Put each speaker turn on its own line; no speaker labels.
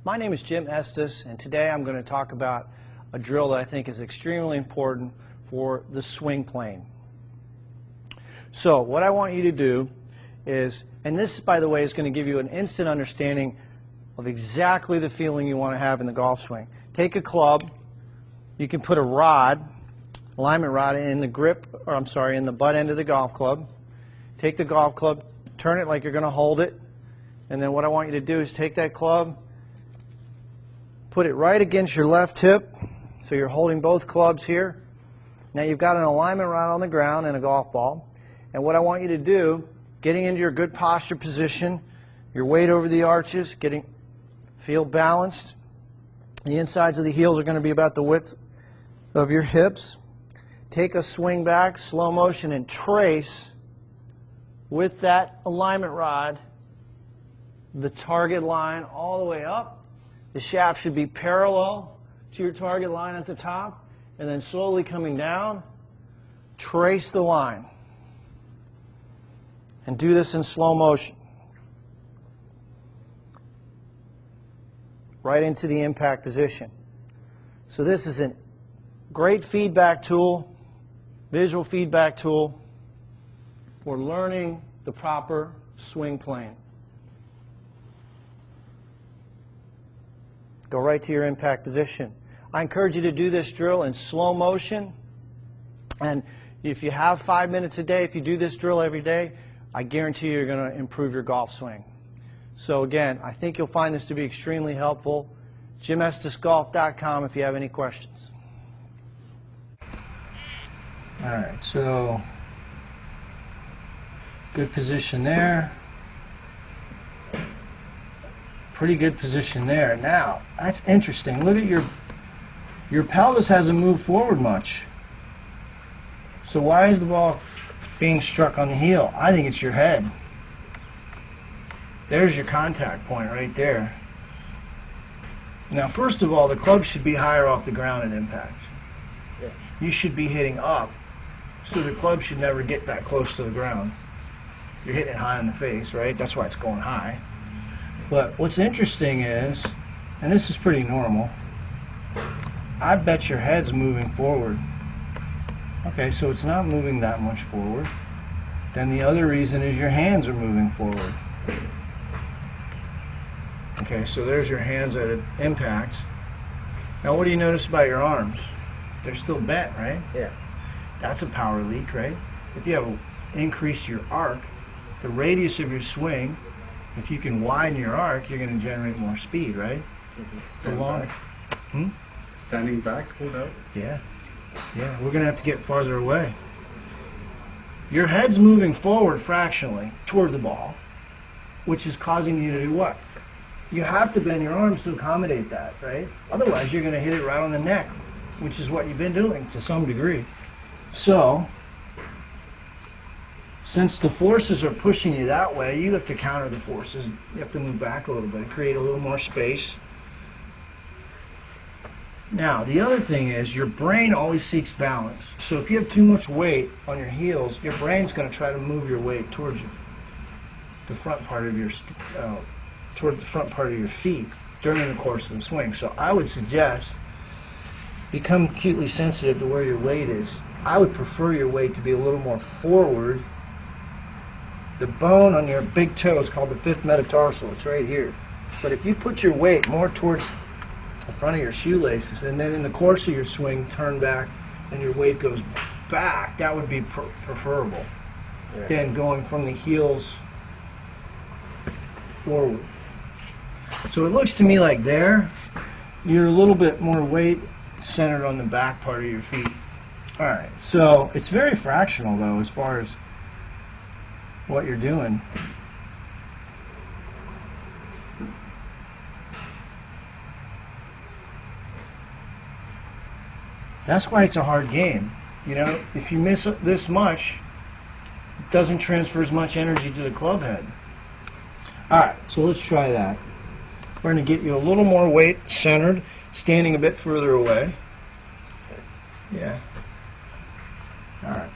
My name is Jim Estes, and today I'm going to talk about a drill that I think is extremely important for the swing plane. So what I want you to do is, and this, by the way, is going to give you an instant understanding of exactly the feeling you want to have in the golf swing. Take a club. You can put a rod, alignment rod, in the grip, or I'm sorry, in the butt end of the golf club. Take the golf club, turn it like you're going to hold it, and then what I want you to do is take that club, put it right against your left hip, so you're holding both clubs here. Now you've got an alignment rod on the ground and a golf ball, and what I want you to do, getting into your good posture position, your weight over the arches, feel balanced. The insides of the heels are going to be about the width of your hips. Take a swing back, slow motion, and trace with that alignment rod the target line all the way up. The shaft should be parallel to your target line at the top, and then slowly coming down, trace the line. And do this in slow motion. Right into the impact position. So this is a great feedback tool, visual feedback tool for learning the proper swing plane. Go right to your impact position. I encourage you to do this drill in slow motion, and if you have 5 minutes a day, if you do this drill every day, I guarantee you're going to improve your golf swing. So again, I think you'll find this to be extremely helpful. JimEstesGolf.com if you have any questions. Alright, so good position there. Pretty good position there. Now, that's interesting. Look at your pelvis hasn't moved forward much. So why is the ball being struck on the heel? I think it's your head. There's your contact point right there. Now, first of all, the club should be higher off the ground at impact. Yeah. You should be hitting up, so the club should never get that close to the ground. You're hitting it high in the face, right? That's why it's going high. But what's interesting is, and this is pretty normal, I bet your head's moving forward. Okay, so it's not moving that much forward. Then the other reason is your hands are moving forward. Okay, so there's your hands at impact. Now what do you notice about your arms? They're still bent, right? Yeah. That's a power leak, right? If you have increased your arc, the radius of your swing, if you can widen your arc, you're going to generate more speed, right?
Stand back. Standing back, hold out.
Yeah. Yeah, we're going to have to get farther away. Your head's moving forward fractionally toward the ball, which is causing you to do what? You have to bend your arms to accommodate that, right? Otherwise, you're going to hit it right on the neck, which is what you've been doing to some degree. So, since the forces are pushing you that way, you have to counter the forces. You have to move back a little bit, create a little more space. Now, the other thing is your brain always seeks balance. So if you have too much weight on your heels, your brain's going to try to move your weight towards you, the front part of your towards the front part of your feet during the course of the swing. So I would suggest become acutely sensitive to where your weight is. I would prefer your weight to be a little more forward. The bone on your big toe is called the fifth metatarsal. It's right here. But if you put your weight more towards the front of your shoelaces, and then in the course of your swing turn back and your weight goes back, that would be preferable than going from the heels forward. So it looks to me like there, you're a little bit more weight centered on the back part of your feet. Alright, so it's very fractional though as far as what you're doing. That's why it's a hard game. You know, if you miss this much, it doesn't transfer as much energy to the club head. Alright, so let's try that. We're going to get you a little more weight centered, standing a bit further away. Yeah. Alright.